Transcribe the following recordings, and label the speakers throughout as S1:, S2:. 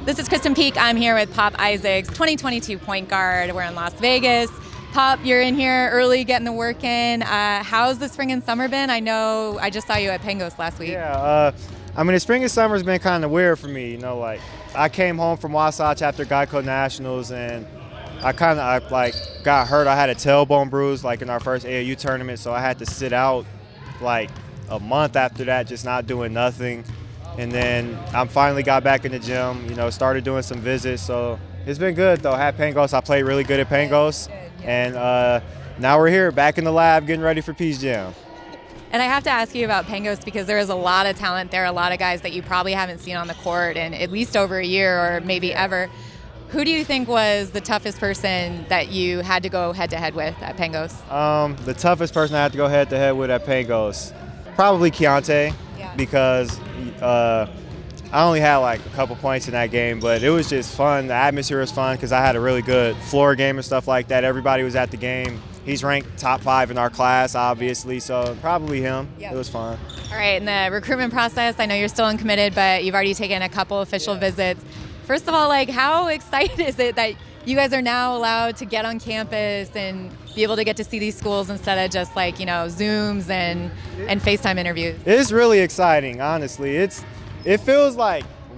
S1: This is Krysten Peek. I'm here with Pop Isaacs, 2022 point guard. We're in Las Vegas. Pop, you're in here early getting the work in. How's the spring and summer been? I know I just saw you at Pangos last week.
S2: Yeah, the spring and summer's been kind of weird for me. Like I came home from Wasatch after Geico Nationals, and I got hurt. I had a tailbone bruise in our first AAU tournament, so I had to sit out a month after that, just not doing nothing. And then I finally got back in the gym, started doing some visits. So it's been good, though. I had Pangos. I played really good at Pangos. And now we're here, back in the lab, getting ready for Peace Jam.
S1: And I have to ask you about Pangos because there is a lot of talent there, a lot of guys that you probably haven't seen on the court in at least over a year or maybe ever. Who do you think was the toughest person that you had to go head-to-head with at Pangos?
S2: The toughest person I had to go head-to-head with at Pangos, probably Keontae, because I only had a couple points in that game, but it was just fun. The atmosphere was fun because I had a really good floor game and stuff like that. Everybody was at the game. He's ranked top 5 in our class, obviously, so probably him. It was fun.
S1: All right, in the recruitment process, I know you're still uncommitted, but you've already taken a couple official visits. First of all, how excited is it that you guys are now allowed to get on campus and be able to get to see these schools instead of just Zooms and FaceTime interviews?
S2: It's really exciting, honestly. It feels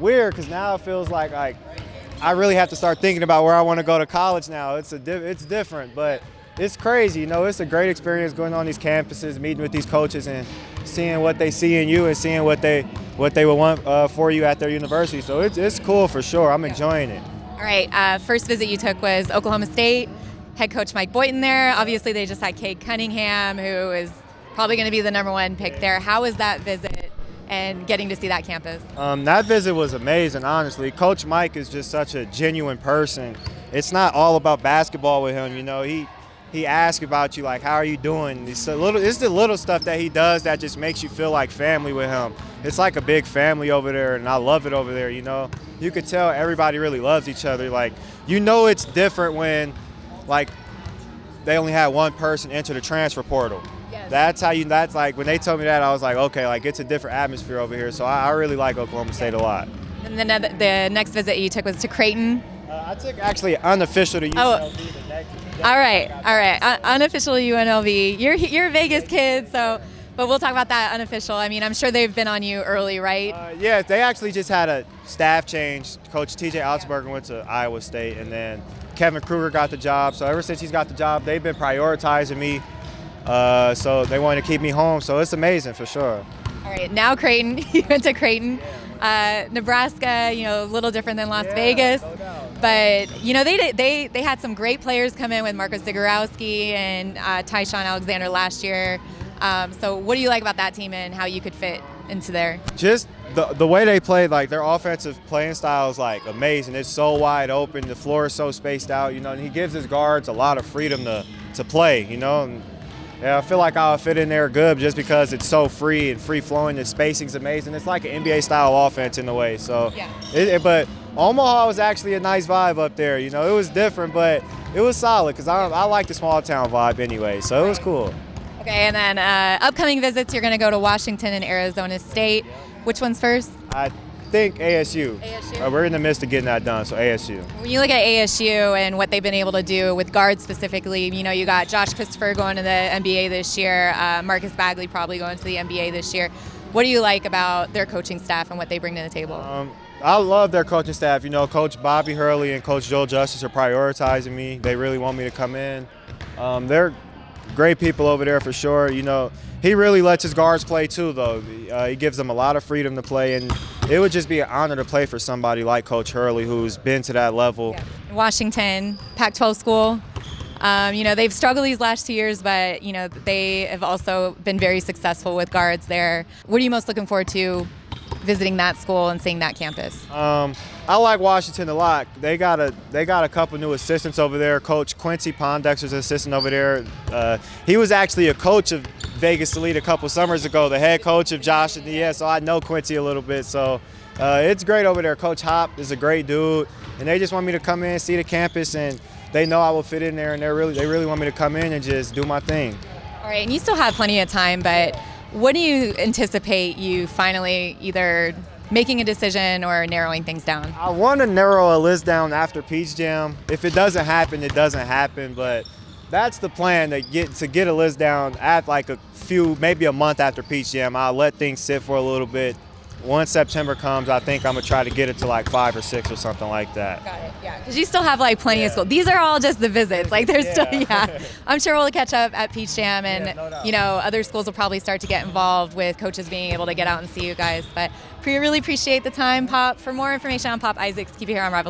S2: weird because now it feels like I really have to start thinking about where I want to go to college now. It's different, but it's crazy. It's a great experience going on these campuses, meeting with these coaches and seeing what they see in you and seeing what they would want for you at their university. So it's cool for sure. I'm enjoying it.
S1: All right, first visit you took was Oklahoma State. Head coach Mike Boynton there. Obviously, they just had Cade Cunningham, who is probably going to be the #1 pick there. How was that visit and getting to see that campus?
S2: That visit was amazing, honestly. Coach Mike is just such a genuine person. It's not all about basketball with him. He asks about you, how are you doing? It's the little stuff that he does that just makes you feel like family with him. It's like a big family over there, and I love it over there, You could tell everybody really loves each other. It's different when, they only had one person enter the transfer portal.
S1: Yes.
S2: That's when they told me that, I was like, okay, it's a different atmosphere over here. So I really like Oklahoma State a lot.
S1: And then the next visit you took was to Creighton.
S2: I took actually unofficial to UNLV the next.
S1: All right. Unofficial UNLV. You're a Vegas kid, but we'll talk about that unofficial. I'm sure they've been on you early, right?
S2: Yeah, they actually just had a staff change. Coach TJ Altsberger went to Iowa State, and then Kevin Kruger got the job. So ever since he's got the job, they've been prioritizing me. So they wanted to keep me home. So it's amazing for sure.
S1: All right, now Creighton. You went to Creighton. Nebraska, a little different than Las Vegas.
S2: No doubt.
S1: But, they had some great players come in with Marcus Zagorowski and Tyshawn Alexander last year. So what do you like about that team and how you could fit into there?
S2: Just the way they play, their offensive playing style is amazing. It's so wide open. The floor is so spaced out, and he gives his guards a lot of freedom to play, And, I feel like I'll fit in there good just because it's so free and free-flowing. The spacing's amazing. It's like an NBA-style offense in a way. So, but Omaha was actually a nice vibe up there. It was different, but it was solid because I like the small-town vibe anyway. So it was cool.
S1: Okay, and then upcoming visits, you're going to go to Washington and Arizona State. Which one's first?
S2: I think ASU. We're in the midst of getting that done, so ASU.
S1: When you look at ASU and what they've been able to do with guards specifically, you got Josh Christopher going to the NBA this year, Marcus Bagley probably going to the NBA this year. What do you like about their coaching staff and what they bring to the table?
S2: I love their coaching staff. Coach Bobby Hurley and Coach Joel Justice are prioritizing me. They really want me to come in. They're great people over there for sure. He really lets his guards play too, though. He gives them a lot of freedom to play, and it would just be an honor to play for somebody like Coach Hurley, who's been to that level.
S1: Washington, Pac-12 school. They've struggled these last 2 years, but, they have also been very successful with guards there. What are you most looking forward to visiting that school and seeing that campus?
S2: I like Washington a lot. They got a couple new assistants over there. Coach Quincy Pondexter's an assistant over there. He was actually a coach of Vegas Elite a couple summers ago, the head coach of Josh and so I know Quincy a little bit. So it's great over there. Coach Hop is a great dude, and they just want me to come in, see the campus, and they know I will fit in there, and they really want me to come in and just do my thing.
S1: All right, and you still have plenty of time, but what do you anticipate you finally either making a decision or narrowing things down?
S2: I want to narrow a list down after Peach Jam. If it doesn't happen, it doesn't happen. But that's the plan, to get a list down at like maybe a month after Peach Jam. I'll let things sit for a little bit. Once September comes, I think I'm gonna try to get it to like 5 or 6 or something like that.
S1: Got it. Yeah, because you still have like plenty of school. These are all just the visits. Like there's still, I'm sure we'll catch up at Peach Jam, and
S2: no doubt.
S1: other schools will probably start to get involved with coaches being able to get out and see you guys. But really appreciate the time, Pop. For more information on Pop Isaacs, keep it here on Rival.